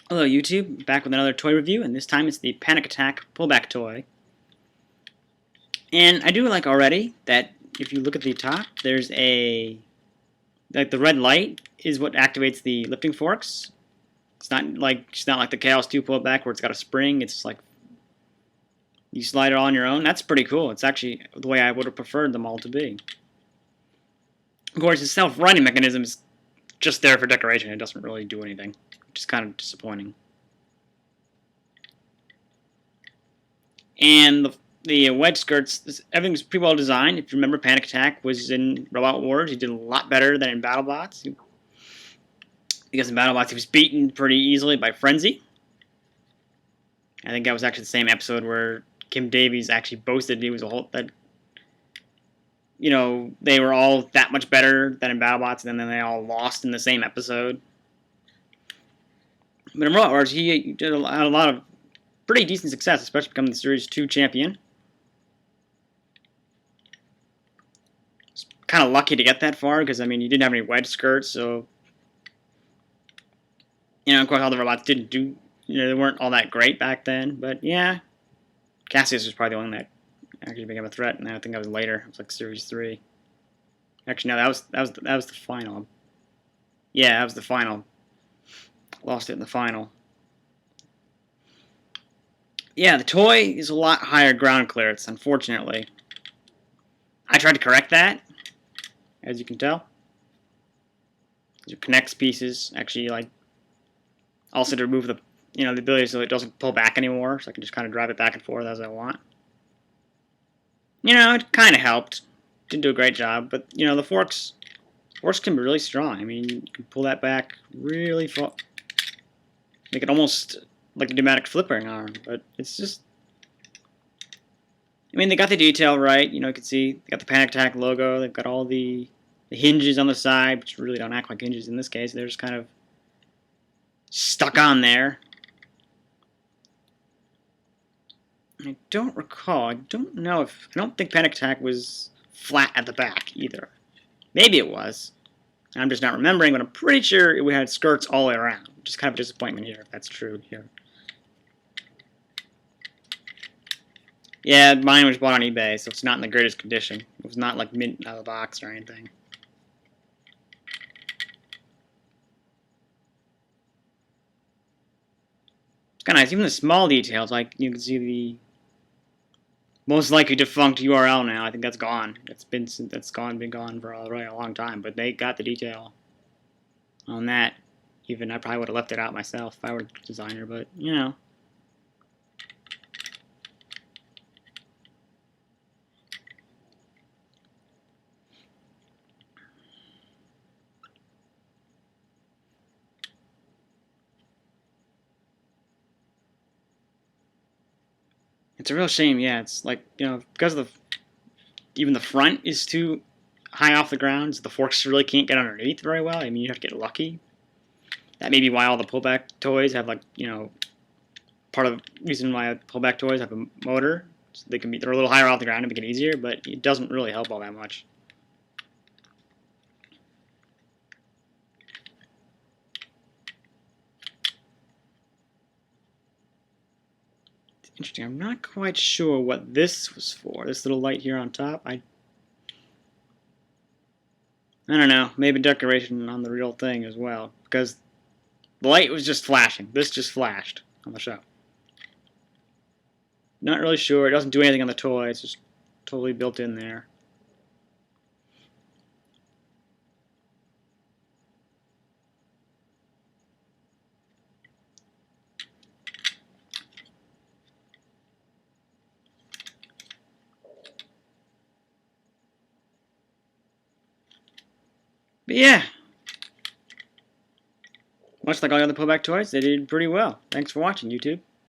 Hello YouTube, back with another toy review, and this time it's the Panic Attack Pullback toy. And I do like already that if you look at the top, there's like the red light is what activates the lifting forks. It's not like the Chaos 2 Pullback where it's got a spring, it's like you slide it all on your own. That's pretty cool. It's actually the way I would have preferred them all to be. Of course, the self-running mechanism is just there for decoration. It doesn't really do anything, which is kind of disappointing. And the wedge skirts, everything was pretty well designed. If you remember, Panic Attack was in Robot Wars. He did a lot better than in BattleBots. Because in BattleBots, he was beaten pretty easily by Frenzy. I think that was actually the same episode where Kim Davies actually boasted he was a whole that. You know, they were all that much better than in BattleBots, and then they all lost in the same episode. But in Robot Wars, he did a lot of pretty decent success, especially becoming the Series 2 champion. It's kind of lucky to get that far, because, I mean, you didn't have any wedge skirts, so... You know, of course, all the robots didn't do... You know, they weren't all that great back then, but, yeah. Cassius was probably the one that actually became a threat, and I think that was later. It was like Series 3. Actually, no, that was the final. Yeah, that was the final. Lost it in the final. Yeah, the toy is a lot higher ground clearance, unfortunately. I tried to correct that, as you can tell. It connects pieces, actually, like, also to remove the, the ability so it doesn't pull back anymore, so I can just kind of drive it back and forth as I want. You know, it kind of helped. Didn't do a great job, but, you know, the forks can be really strong. I mean, you can pull that back really far. Make it almost like a pneumatic flipping arm, but it's just... I mean, they got the detail right. You know, you can see they got the Panic Attack logo. They've got all the hinges on the side, which really don't act like hinges in this case. They're just kind of stuck on there. I don't recall. I don't think Panic Attack was flat at the back either. Maybe it was. I'm just not remembering, but I'm pretty sure we had skirts all the way around. Which is kind of a disappointment here, if that's true here. Yeah, mine was bought on eBay, so it's not in the greatest condition. It was not like mint out of the box or anything. It's kind of nice. Even the small details, like you can see the most likely defunct URL now. I think that's gone. Been gone for a really long time. But they got the detail on that. Even I probably would have left it out myself if I were a designer, but you know. It's a real shame, yeah. It's like, you know, because of even the front is too high off the ground, so the forks really can't get underneath very well. I mean, you have to get lucky. That may be why all the pullback toys have, like, you know, part of the reason why pullback toys have a motor. So they're a little higher off the ground to make it easier, but it doesn't really help all that much. Interesting. I'm not quite sure what this was for. This little light here on top. I don't know. Maybe decoration on the real thing as well. Because the light was just flashing. This just flashed on the show. Not really sure. It doesn't do anything on the toy. It's just totally built in there. But yeah, much like all the other pullback toys, they did pretty well. Thanks for watching, YouTube.